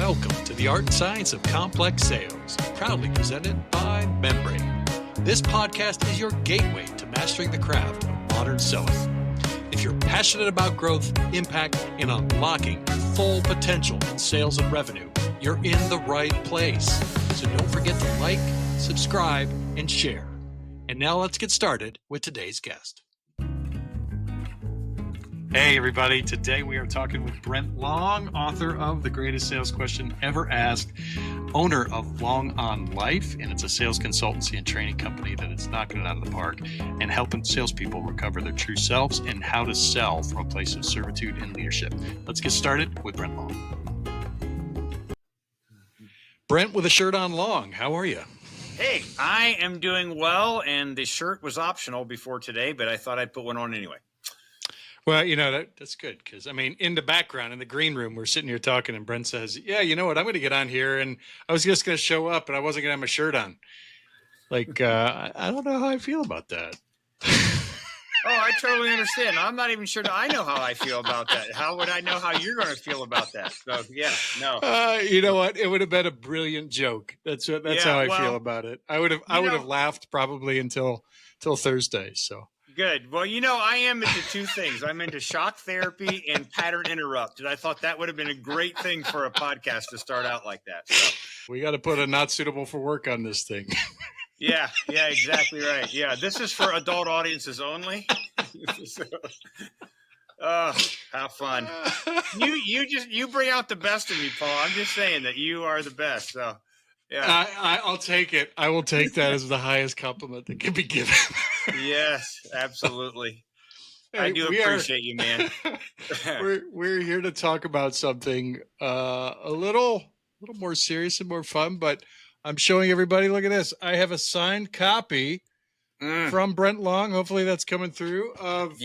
Welcome to the Art and Science of Complex Sales, proudly presented by Membrane. This podcast is your gateway to mastering the craft of modern selling. If you're passionate about growth, impact, and unlocking full potential in sales and revenue, you're in the right place. So don't forget to like, subscribe, and share. And now let's get started with today's guest. Hey, everybody. Today we are talking with Brent Long, author of The Greatest Sales Question Ever Asked, owner of Long on Life, and it's a sales consultancy and training company that is knocking it out of the park and helping salespeople recover their true selves and how to sell from a place of servitude and leadership. Let's get started with Brent Long. Brent with a shirt on Long, how are you? Hey, I am doing well, and the shirt was optional before today, but I thought I'd put one on anyway. Well, that's good because, in the background, in the green room, we're sitting here talking and Brent says, yeah, you know what, I'm going to get on here and I was just going to show up and I wasn't going to have my shirt on. Like, I don't know how I feel about that. Oh, I totally understand. I'm not even sure that I know how I feel about that. How would I know how you're going to feel about that? So, yeah, no. You know what? It would have been a brilliant joke. That's how I feel about it. I would have laughed probably until Thursday. So. Good. Well, I am into two things. I'm into shock therapy and pattern interrupt. And I thought that would have been a great thing for a podcast to start out like that. So. We got to put a not suitable for work on this thing. Yeah, exactly right. Yeah, this is for adult audiences only. So, how fun. You bring out the best in me, Paul. I'm just saying that you are the best. So. Yeah, I'll take it. I will take that as the highest compliment that can be given. Yes, absolutely. Hey, I do appreciate you, man. we're here to talk about something a little more serious and more fun, but I'm showing everybody, look at this. I have a signed copy from Brent Long. Hopefully that's coming through of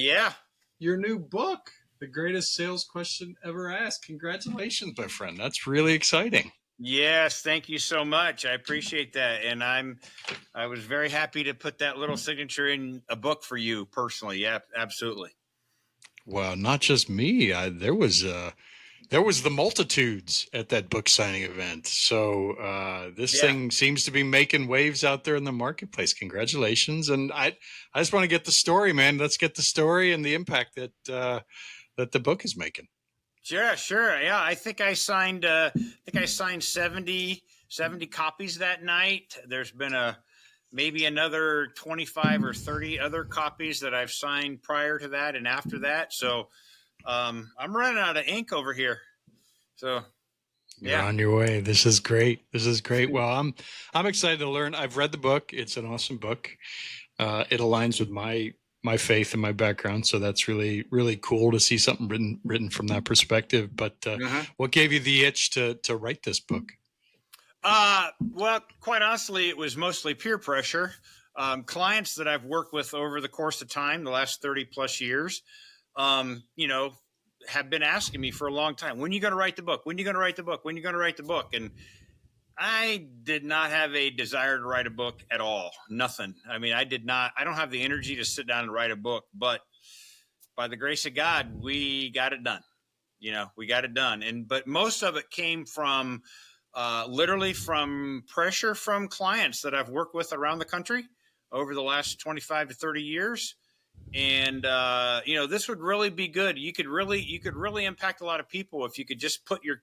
your new book, The Greatest Sales Question Ever Asked. Congratulations, my friend. That's really exciting. Yes, thank you so much. I appreciate that. And I was very happy to put that little signature in a book for you personally. Yeah, absolutely. Well, not just me. There was the multitudes at that book signing event. So this thing seems to be making waves out there in the marketplace. Congratulations. And I just want to get the story, man. Let's get the story and the impact that the book is making. Sure. Yeah, I think I signed 70 copies that night. There's been maybe another 25 or 30 other copies that I've signed prior to that and after that. So I'm running out of ink over here. So you're on your way. This is great. Well, I'm excited to learn. I've read the book. It's an awesome book. It aligns with my faith and my background. So that's really, really cool to see something written from that perspective. But what gave you the itch to write this book? Well, quite honestly, it was mostly peer pressure. Clients that I've worked with over the course of time, the last 30 plus years, have been asking me for a long time, when are you going to write the book? When are you going to write the book? When are you going to write the book? And I did not have a desire to write a book at all. Nothing. I don't have the energy to sit down and write a book, but by the grace of God, we got it done. We got it done. But most of it came from literally from pressure from clients that I've worked with around the country over the last 25 to 30 years. And, this would really be good. You could really impact a lot of people if you could just put your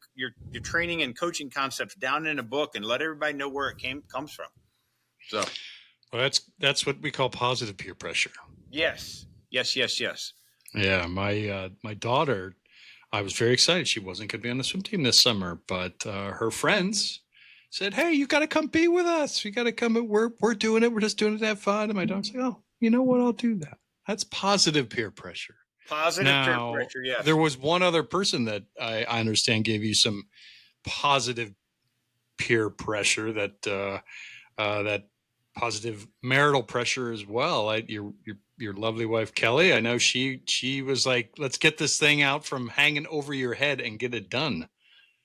training and coaching concepts down in a book and let everybody know where it comes from. So, well, that's what we call positive peer pressure. Yes. Yeah. My daughter, I was very excited. She wasn't going to be on the swim team this summer, but her friends said, "Hey, you got to come be with us. You got to come. We're doing it. We're just doing it to have fun." And my daughter's like, "Oh, you know what? I'll do that." That's positive peer pressure. Peer pressure, yes. There was one other person that I understand gave you some positive peer pressure, that positive marital pressure as well. Your lovely wife, Kelly, I know she was like, let's get this thing out from hanging over your head and get it done.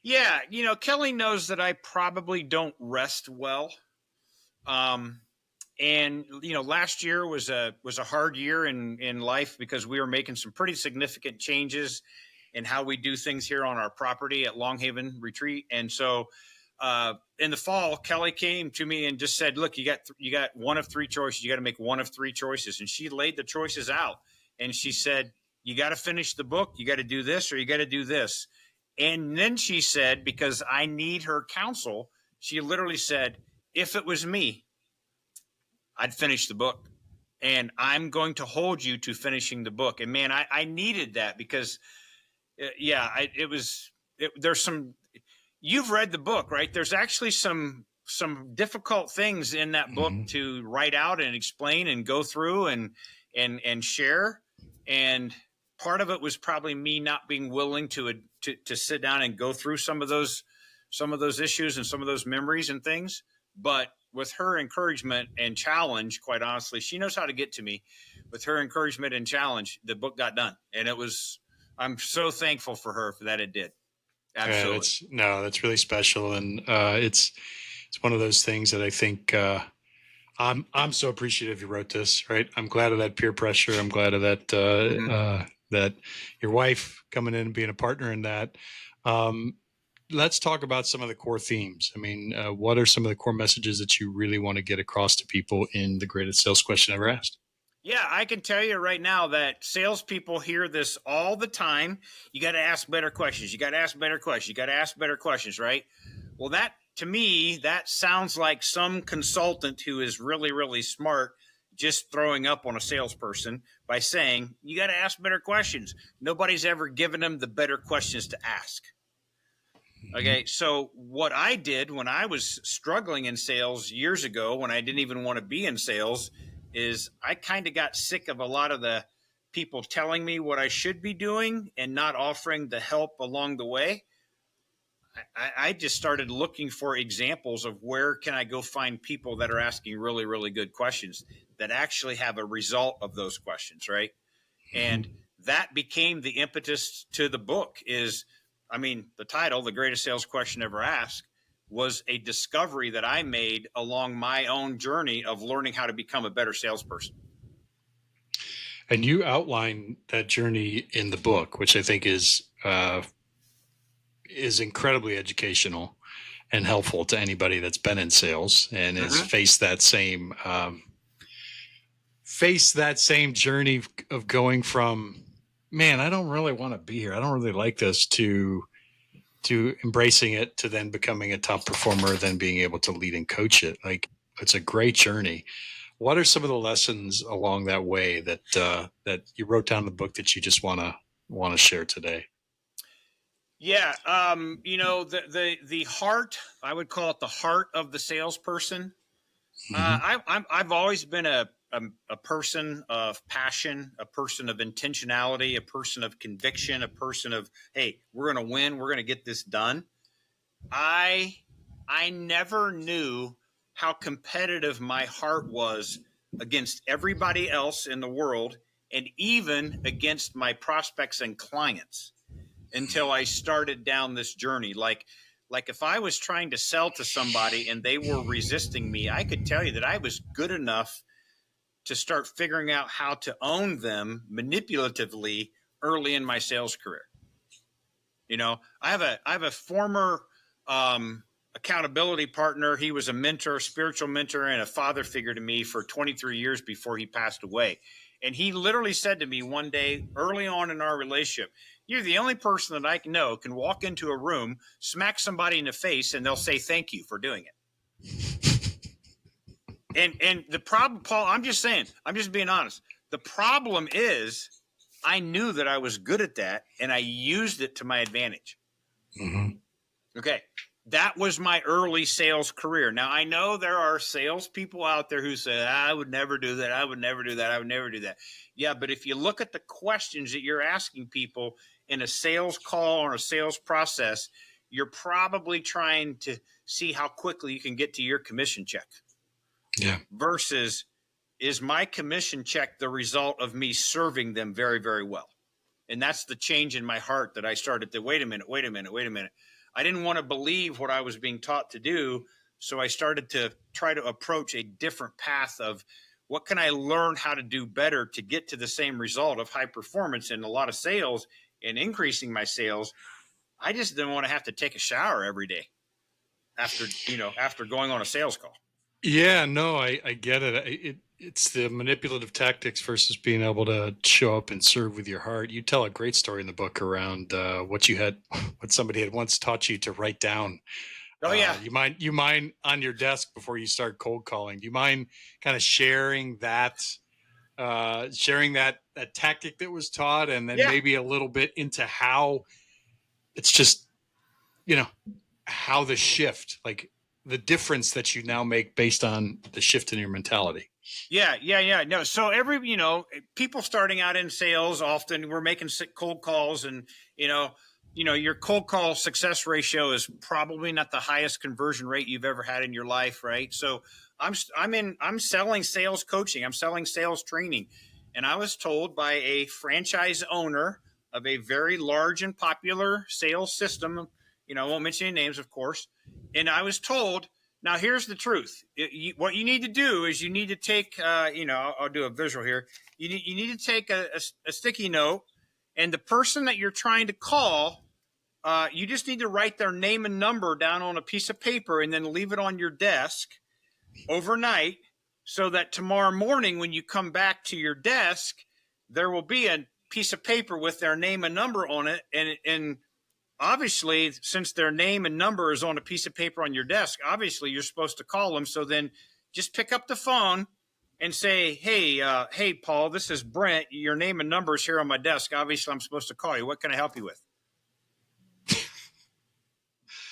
Yeah, Kelly knows that I probably don't rest well. And, last year was a hard year in life because we were making some pretty significant changes and how we do things here on our property at Long Haven Retreat. And so in the fall, Kelly came to me and just said, look, you got one of three choices. You got to make one of three choices. And she laid the choices out. And she said, you got to finish the book. You got to do this, or you got to do this. And then she said, because I need her counsel, she literally said, if it was me, I'd finish the book. And I'm going to hold you to finishing the book. And man, I needed that because, there's some, you've read the book, right? There's actually some difficult things in that book to write out and explain and go through and share. And part of it was probably me not being willing to sit down and go through some of those issues and some of those memories and things. But with her encouragement and challenge, quite honestly, she knows how to get to me. With her encouragement and challenge, the book got done. And I'm so thankful for her for that. It did. Absolutely. That's really special. And it's one of those things that I think I'm so appreciative you wrote this, right? I'm glad of that peer pressure. I'm glad of that, that your wife coming in and being a partner in that. Let's talk about some of the core themes. I mean, what are some of the core messages that you really want to get across to people in the greatest sales question ever asked? Yeah, I can tell you right now that salespeople hear this all the time. You got to ask better questions. You got to ask better questions. You got to ask better questions, right? Well, to me, that sounds like some consultant who is really, really smart just throwing up on a salesperson by saying, you got to ask better questions. Nobody's ever given them the better questions to ask. Okay, so what I did when I was struggling in sales years ago, when I didn't even want to be in sales, is I kind of got sick of a lot of the people telling me what I should be doing and not offering the help along the way. I just started looking for examples of where can I go find people that are asking really, really good questions that actually have a result of those questions, right? And that became the impetus to the book the title, The Greatest Sales Question Ever Asked, was a discovery that I made along my own journey of learning how to become a better salesperson. And you outline that journey in the book, which I think is incredibly educational and helpful to anybody that's been in sales and has faced that same journey of going from, man, I don't really want to be here, I don't really like this, to embracing it, to then becoming a top performer, then being able to lead and coach it. Like, it's a great journey. What are some of the lessons along that way that you wrote down in the book that you just want to share today? Yeah. The heart, I would call it the heart of the salesperson. I've always been a person of passion, a person of intentionality, a person of conviction, a person of, hey, we're going to win. We're going to get this done. I never knew how competitive my heart was against everybody else in the world, and even against my prospects and clients, until I started down this journey. Like if I was trying to sell to somebody and they were resisting me, I could tell you that I was good enough to start figuring out how to own them manipulatively early in my sales career. I have a former accountability partner. He was a mentor, spiritual mentor, and a father figure to me for 23 years before he passed away. And he literally said to me one day early on in our relationship, you're the only person that I know can walk into a room, smack somebody in the face, and they'll say thank you for doing it. And the problem, Paul, I'm just being honest. The problem is I knew that I was good at that, and I used it to my advantage. Okay. That was my early sales career. Now, I know there are salespeople out there who say, I would never do that. I would never do that. I would never do that. Yeah, but if you look at the questions that you're asking people in a sales call or a sales process, you're probably trying to see how quickly you can get to your commission check. Yeah. Versus, is my commission check the result of me serving them very, very well? And that's the change in my heart that I started to, wait a minute. I didn't want to believe what I was being taught to do. So I started to try to approach a different path of what can I learn how to do better to get to the same result of high performance. And a lot of sales and increasing my sales, I just didn't want to have to take a shower every day after going on a sales call. Yeah, no, I get it. It's the manipulative tactics versus being able to show up and serve with your heart. You tell a great story in the book around what what somebody had once taught you to write down. Oh yeah. You mind on your desk before you start cold calling? Do you mind kind of sharing that that tactic that was taught, and then Yeah. maybe a little bit into how it's just, you know, how the shift, like the difference that you now make based on the shift in your mentality. Yeah. No. So people starting out in sales, often we're making cold calls, and your cold call success ratio is probably not the highest conversion rate you've ever had in your life, right? So I'm selling sales coaching, I'm selling sales training, and I was told by a franchise owner of a very large and popular sales system, I won't mention any names, of course, and I was told, now, here's the truth. What you need to do is you need to take, I'll do a visual here. You need to take a sticky note, and the person that you're trying to call, you just need to write their name and number down on a piece of paper and then leave it on your desk overnight, so that tomorrow morning when you come back to your desk, there will be a piece of paper with their name and number on it, and obviously, since their name and number is on a piece of paper on your desk, obviously you're supposed to call them. So then just pick up the phone and say, hey, Paul, this is Brent. Your name and number is here on my desk. Obviously, I'm supposed to call you. What can I help you with?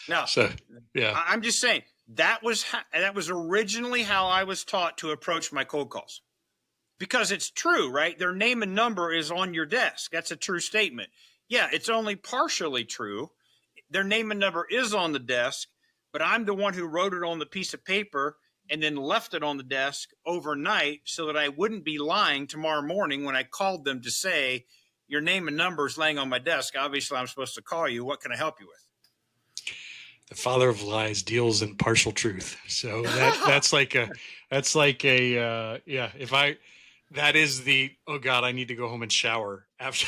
Now, Yeah, I'm just saying that was originally how I was taught to approach my cold calls, because it's true, right? Their name and number is on your desk. That's a true statement. Yeah, it's only partially true. Their name and number is on the desk, but I'm the one who wrote it on the piece of paper and then left it on the desk overnight so that I wouldn't be lying tomorrow morning when I called them to say, your name and number is laying on my desk. Obviously, I'm supposed to call you. What can I help you with? the father of lies deals in partial truth. So that's like a if I that is the, oh God, I need to go home and shower after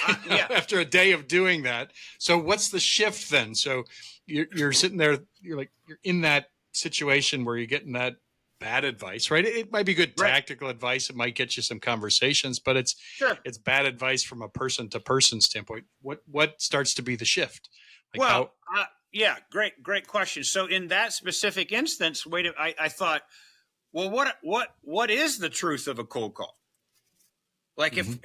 after a day of doing that. So what's the shift then? So you're sitting there, you're in that situation where you're getting that bad advice, right? It might be good tactical advice. It might get you some conversations, but it's bad advice from a person to person standpoint. What starts to be the shift? Great question. So in that specific instance, I thought, well, what is the truth of a cold call? Like if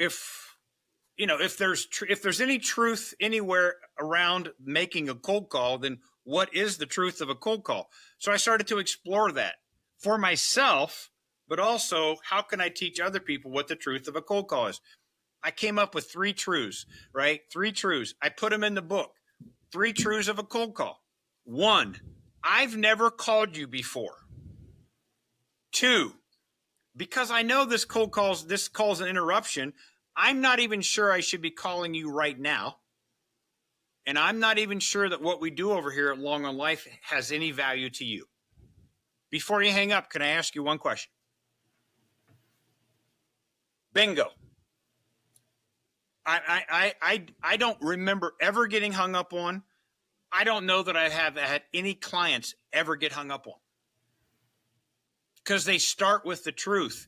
there's any truth anywhere around making a cold call, then what is the truth of a cold call? So I started to explore that for myself, but also how can I teach other people what the truth of a cold call is? I came up with 3 truths, right? 3 truths. I put them in the book. 3 truths of a cold call. 1, I've never called you before. 2, because I know this call's an interruption, I'm not even sure I should be calling you right now. And I'm not even sure that what we do over here at Long on Life has any value to you. Before you hang up, can I ask you one question? Bingo. I don't remember ever getting hung up on. I don't know that I have had any clients ever get hung up on, because they start with the truth,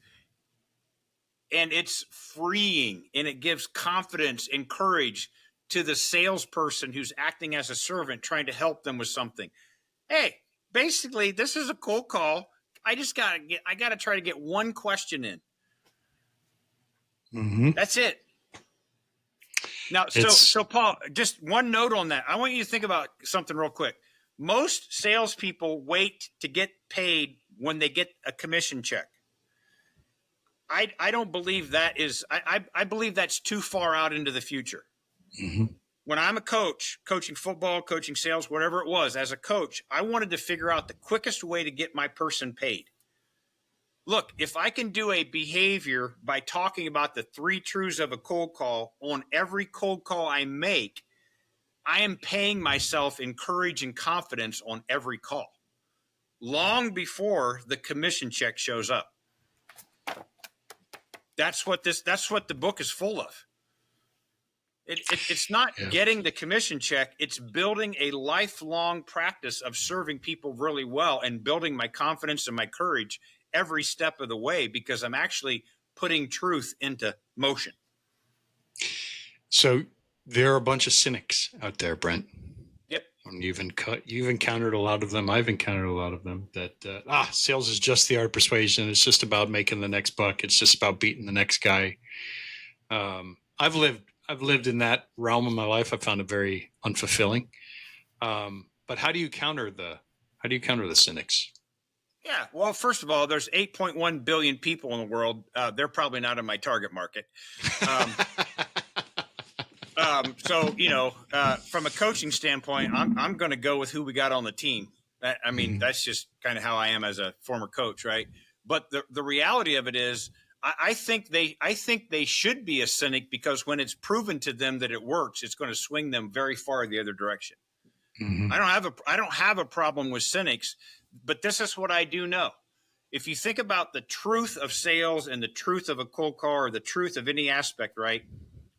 and it's freeing, and it gives confidence and courage to the salesperson who's acting as a servant, trying to help them with something. Hey, basically, this is a cold call. I got to try to get one question in. That's it. Now, so Paul, just one note on that. I want you to think about something real quick. Most salespeople wait to get paid when they get a commission check. I don't believe that is. I believe that's too far out into the future. When I'm a coach, coaching football, coaching sales, whatever it was, as a coach, I wanted to figure out the quickest way to get my person paid. Look, if I can do a behavior by talking about the 3 truths of a cold call on every cold call I make, I am paying myself in courage and confidence on every call, long before the commission check shows up. That's what the book is full of. It's not Yeah. getting the commission check. It's building a lifelong practice of serving people really well and building my confidence and my courage every step of the way, because I'm actually putting truth into motion. So there are a bunch of cynics out there, Brent. Yep. And you've encountered a lot of them. I've encountered a lot of them. That sales is just the art of persuasion. It's just about making the next buck. It's just about beating the next guy. I've lived in that realm of my life. I found it very unfulfilling. But how do you counter the cynics? Yeah. Well, first of all, there's 8.1 billion people in the world. They're probably not in my target market. So, from a coaching standpoint, I'm going to go with who we got on the team. I mean, that's just kind of how I am as a former coach, right? But the reality of it is, I think they should be a cynic, because when it's proven to them that it works, it's going to swing them very far the other direction. Mm-hmm. I don't have a problem with cynics, but this is what I do know. If you think about the truth of sales and the truth of a cold call, or the truth of any aspect, right?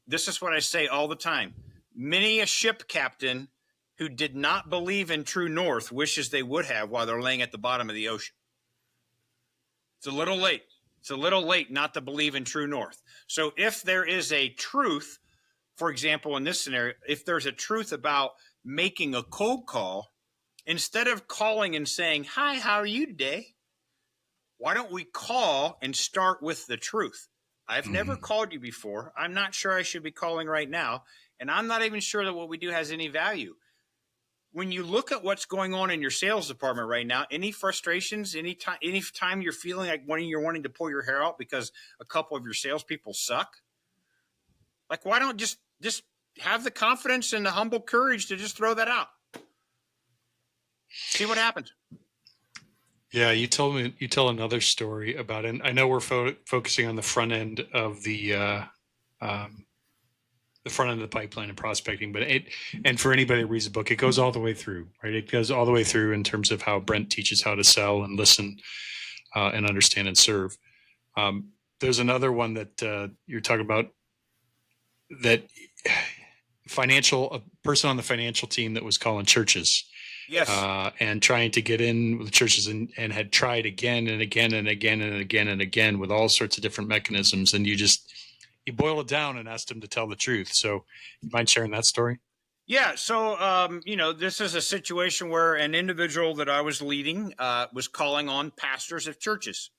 This is what I say all the time. Many a ship captain who did not believe in true north wishes they would have while they're laying at the bottom of the ocean. It's a little late. It's a little late not to believe in true north. So if there is a truth, for example, in this scenario, if there's a truth about making a cold call, instead of calling and saying, "Hi, how are you today?" Why don't we call and start with the truth? I've never called you before. I'm not sure I should be calling right now. And I'm not even sure that what we do has any value. When you look at what's going on in your sales department right now, any frustrations, any time you're feeling like you're wanting to pull your hair out because a couple of your salespeople suck, like, why don't just have the confidence and the humble courage to just throw that out? See what happens. Yeah, you tell another story about it. I know we're focusing on the front end of the front end of the pipeline and prospecting, but and for anybody that reads the book, it goes all the way through, right? It goes all the way through in terms of how Brent teaches how to sell and listen and understand and serve. There's another one that you're talking about, that a person on the financial team that was calling churches. Yes. And trying to get in with churches, and had tried again and again and again and again and again with all sorts of different mechanisms. And you boil it down and asked them to tell the truth. So you mind sharing that story? Yeah. So, this is a situation where an individual that I was leading was calling on pastors of churches.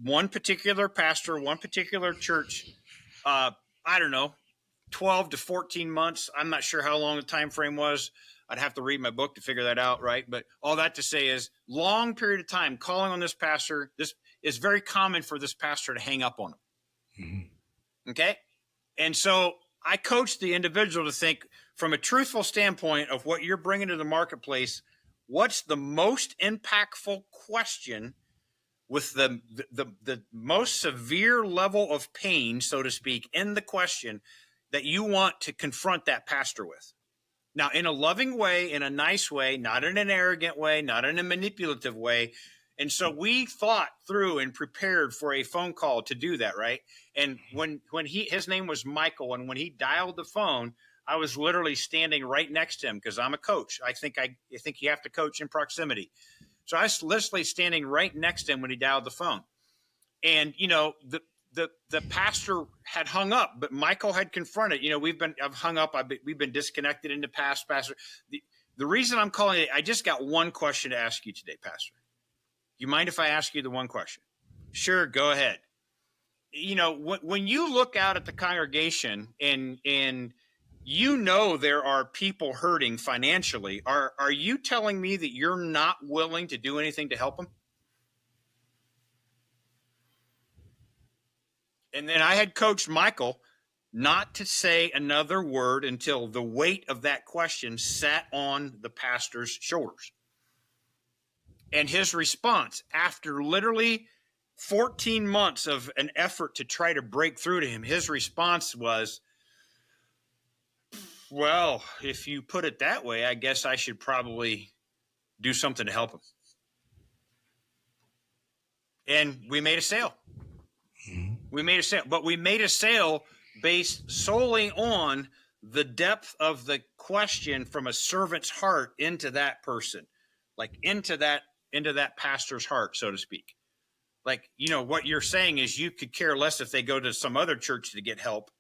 One particular pastor, one particular church, I don't know, 12 to 14 months. I'm not sure how long the time frame was. I'd have to read my book to figure that out, right? But all that to say is, long period of time calling on this pastor. This is very common for this pastor to hang up on him. Mm-hmm. Okay? And so I coached the individual to think from a truthful standpoint of what you're bringing to the marketplace. What's the most impactful question with the most severe level of pain, so to speak, in the question that you want to confront that pastor with? Now, in a loving way, in a nice way, not in an arrogant way, not in a manipulative way. And so we thought through and prepared for a phone call to do that, right? And when his name was Michael, and when he dialed the phone, I was literally standing right next to him, because I'm a coach. I think you have to coach in proximity. So I was literally standing right next to him when he dialed the phone. And, the pastor had hung up, but Michael had confronted. I've hung up. We've been disconnected in the past, Pastor. The reason I'm calling it, I just got one question to ask you today, Pastor. You mind if I ask you the one question? Sure, go ahead. When you look out at the congregation and there are people hurting financially, are you telling me that you're not willing to do anything to help them? And then I had coached Michael not to say another word until the weight of that question sat on the pastor's shoulders. And his response, after literally 14 months of an effort to try to break through to him, his response was, "Well, if you put it that way, I guess I should probably do something to help him." And we made a sale. We made a sale, but we made a sale based solely on the depth of the question from a servant's heart into that person, like into that pastor's heart, so to speak. Like, what you're saying is you could care less if they go to some other church to get help.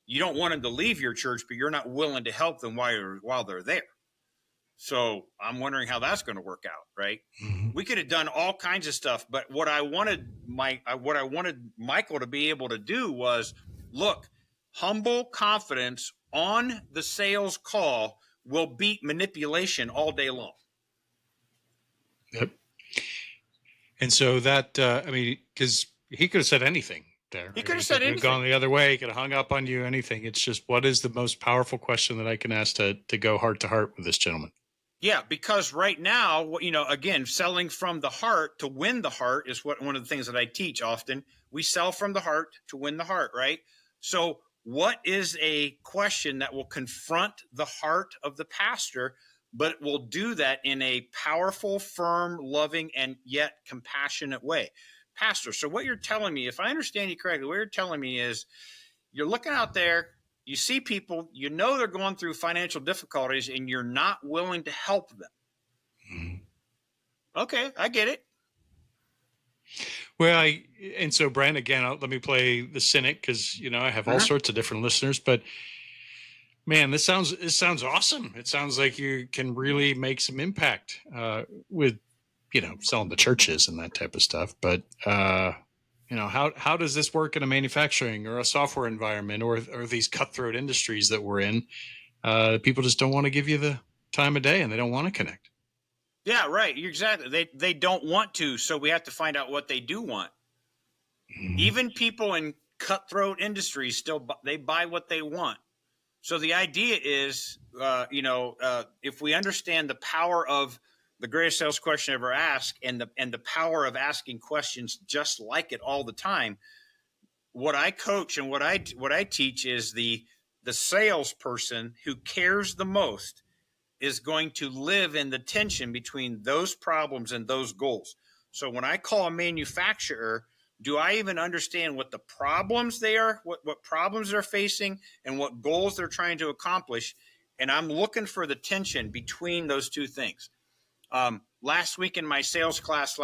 You don't want them to leave your church, but you're not willing to help them while they're there. So I'm wondering how that's going to work out, right? Mm-hmm. We could have done all kinds of stuff, but what I wanted Michael to be able to do was, look, humble confidence on the sales call will beat manipulation all day long. Yep. And so that, because he could have said anything there. He could have said anything. Gone the other way. He could have hung up on you, anything. It's just, what is the most powerful question that I can ask to go heart to heart with this gentleman? Yeah, because right now, again, selling from the heart to win the heart is one of the things that I teach often. We sell from the heart to win the heart, right? So what is a question that will confront the heart of the pastor, but will do that in a powerful, firm, loving, and yet compassionate way? Pastor, so what you're telling me, if I understand you correctly, what you're telling me is you're looking out there, you see people, they're going through financial difficulties, and you're not willing to help them. Mm-hmm. Okay, I get it. Well, and so Brent, again, let me play the cynic, because I have all sorts of different listeners, but man, this sounds awesome. It sounds like you can really make some impact with selling to churches and that type of stuff. But how does this work in a manufacturing or a software environment or these cutthroat industries that we're in? People just don't want to give you the time of day, and they don't want to connect. Yeah, right. Exactly. They don't want to, so we have to find out what they do want. Mm-hmm. Even people in cutthroat industries they buy what they want. So the idea is, if we understand the power of the greatest sales question ever asked, and the power of asking questions just like it all the time, what I coach and what I teach is the salesperson who cares the most is going to live in the tension between those problems and those goals. So when I call a manufacturer, do I even understand what the problems they are, what problems they're facing, and what goals they're trying to accomplish? And I'm looking for the tension between those two things. Last week in my sales class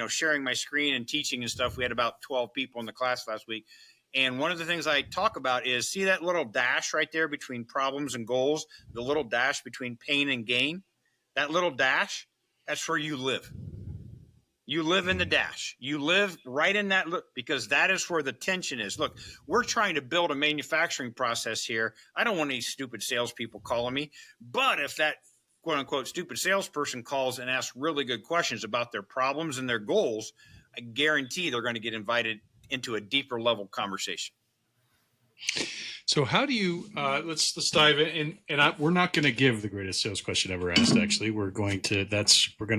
sharing my screen and teaching and stuff, we had about 12 people in the class last week. And one of the things I talk about is, see that little dash right there between problems and goals, the little dash between pain and gain, that little dash, that's where you live. You live in the dash. You live right in that look, because that is where the tension is. Look, we're trying to build a manufacturing process here. I don't want any stupid salespeople calling me. But if that quote unquote stupid salesperson calls and asks really good questions about their problems and their goals, I guarantee they're going to get invited into a deeper level conversation. So how do you, let's dive in, and we're not going to give the greatest sales question ever asked. Actually, we're going to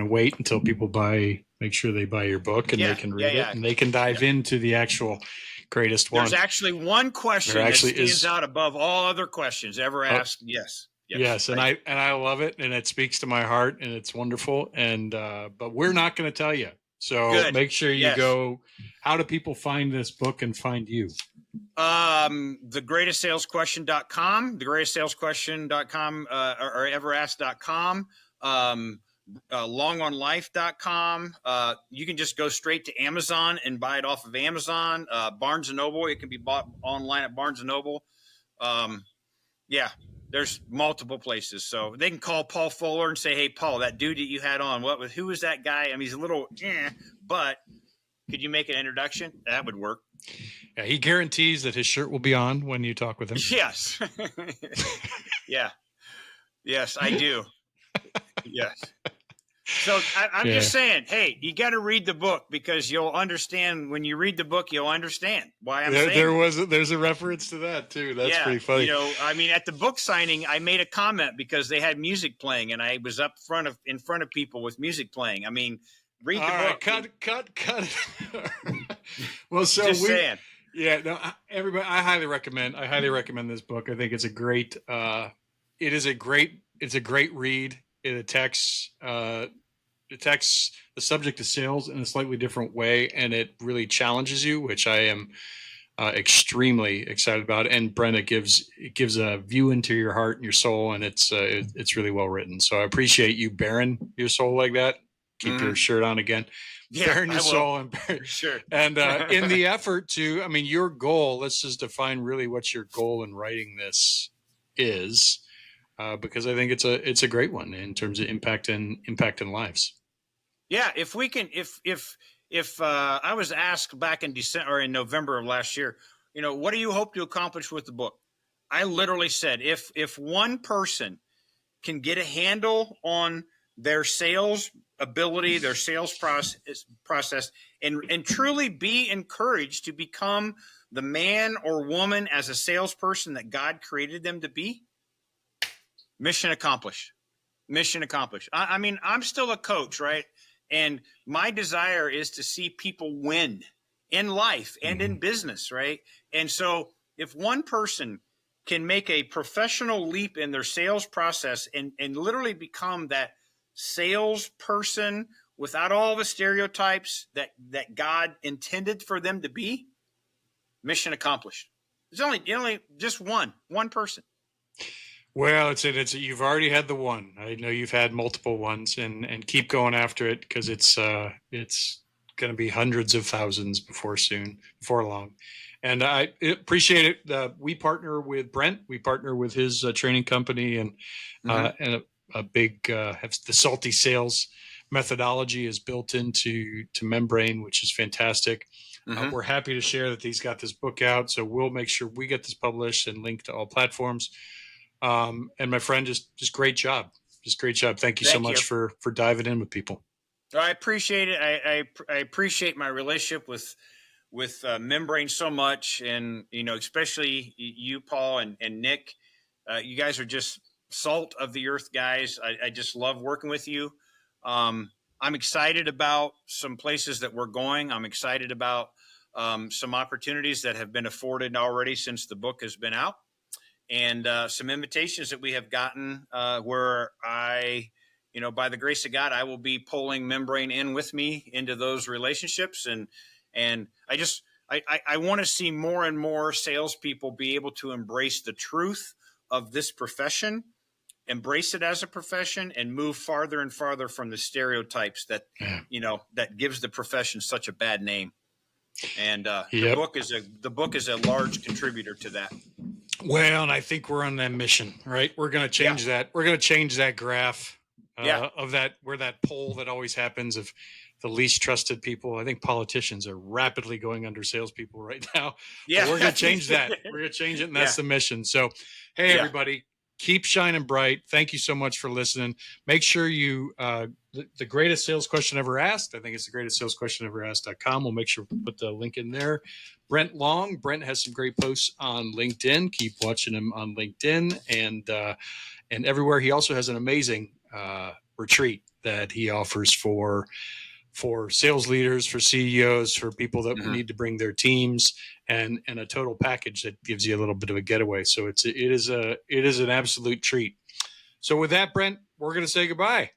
wait until people make sure they buy your book and they can read it and they can dive into the actual greatest one. There's actually one question that stands out above all other questions ever asked. Yes. And I love it, and it speaks to my heart, and it's wonderful. And but we're not going to tell you. So make sure you go. How do people find this book and find you? thegreatestsalesquestion.com, thegreatestsalesquestion.com, or everasked.com, longonlife.com. You can just go straight to Amazon and buy it off of Amazon. Barnes and Noble, it can be bought online at Barnes and Noble. There's multiple places. So they can call Paul Fuller and say, hey, Paul, that dude that you had on, who was that guy? I mean, he's a little, but could you make an introduction? That would work. Yeah, he guarantees that his shirt will be on when you talk with him. Yes. Yeah. Yes, I do. Yes. So I'm just saying, hey, you got to read the book, because you'll understand. When you read the book, you'll understand why I'm saying there's a reference to that too. That's pretty funny. At the book signing, I made a comment because they had music playing, and I was in front of people with music playing. I mean, read the book. Cut. Well, so just saying. Yeah, no, everybody, I highly recommend this book. I think it's a great, it's a great read. It attacks the subject of sales in a slightly different way, and it really challenges you, which I am extremely excited about it. And Brent, it gives a view into your heart and your soul, and it's really well written. So I appreciate you bearing your soul like that. Keep your shirt on again. Yeah, Bearing your soul and for sure. and in the effort to, I mean, your goal. Let's just define really what your goal in writing this is, because I think it's a great one in terms of impacting lives. Yeah, if we can, if I was asked back in December or in November of last year, what do you hope to accomplish with the book? I literally said, if one person can get a handle on their sales ability, their sales process, and truly be encouraged to become the man or woman as a salesperson that God created them to be, mission accomplished. Mission accomplished. I mean, I'm still a coach, right? And my desire is to see people win in life and in business, right? And so if one person can make a professional leap in their sales process and literally become that salesperson without all the stereotypes that God intended for them to be, mission accomplished. It's only just one person. Well, it's you've already had the one. I know you've had multiple ones, and keep going after it, because it's going to be hundreds of thousands before long. And I appreciate it. We partner with Brent. We partner with his training company, and a big have the salty sales methodology is built into Membrane, which is fantastic. We're happy to share that he's got this book out, so we'll make sure we get this published and linked to all platforms. And my friend, just great job. Just great job. Thank you so much for diving in with people. I appreciate it. I appreciate my relationship with Membrane so much. And, especially you, Paul and Nick, you guys are just salt of the earth guys. I just love working with you. I'm excited about some places that we're going. I'm excited about some opportunities that have been afforded already since the book has been out. And some invitations that we have gotten where I, by the grace of God, I will be pulling Membrane in with me into those relationships. And I want to see more and more salespeople be able to embrace the truth of this profession, embrace it as a profession, and move farther and farther from the stereotypes that, that gives the profession such a bad name. And the book is a large contributor to that. Well, and I think we're on that mission, right? We're going to change that. We're going to change that graph of that, where that poll that always happens of the least trusted people. I think politicians are rapidly going under salespeople right now. Yeah. But we're going to change that. We're going to change it. And that's the mission. So, hey, everybody, keep shining bright. Thank you so much for listening. Make sure you, the greatest sales question ever asked, I think it's the greatest sales question ever asked.com. We'll make sure we put the link in there. Brent Long. Brent has some great posts on LinkedIn. Keep watching him on LinkedIn and everywhere. He also has an amazing retreat that he offers for sales leaders, for CEOs, for people that need to bring their teams, and a total package that gives you a little bit of a getaway. So it is an absolute treat. So with that, Brent, we're going to say goodbye.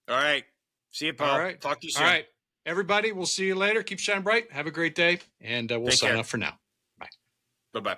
All right. See you, Paul. All right. Talk to you soon. All right. Everybody, we'll see you later. Keep shining bright. Have a great day. And we'll sign off for now. Bye. Bye-bye.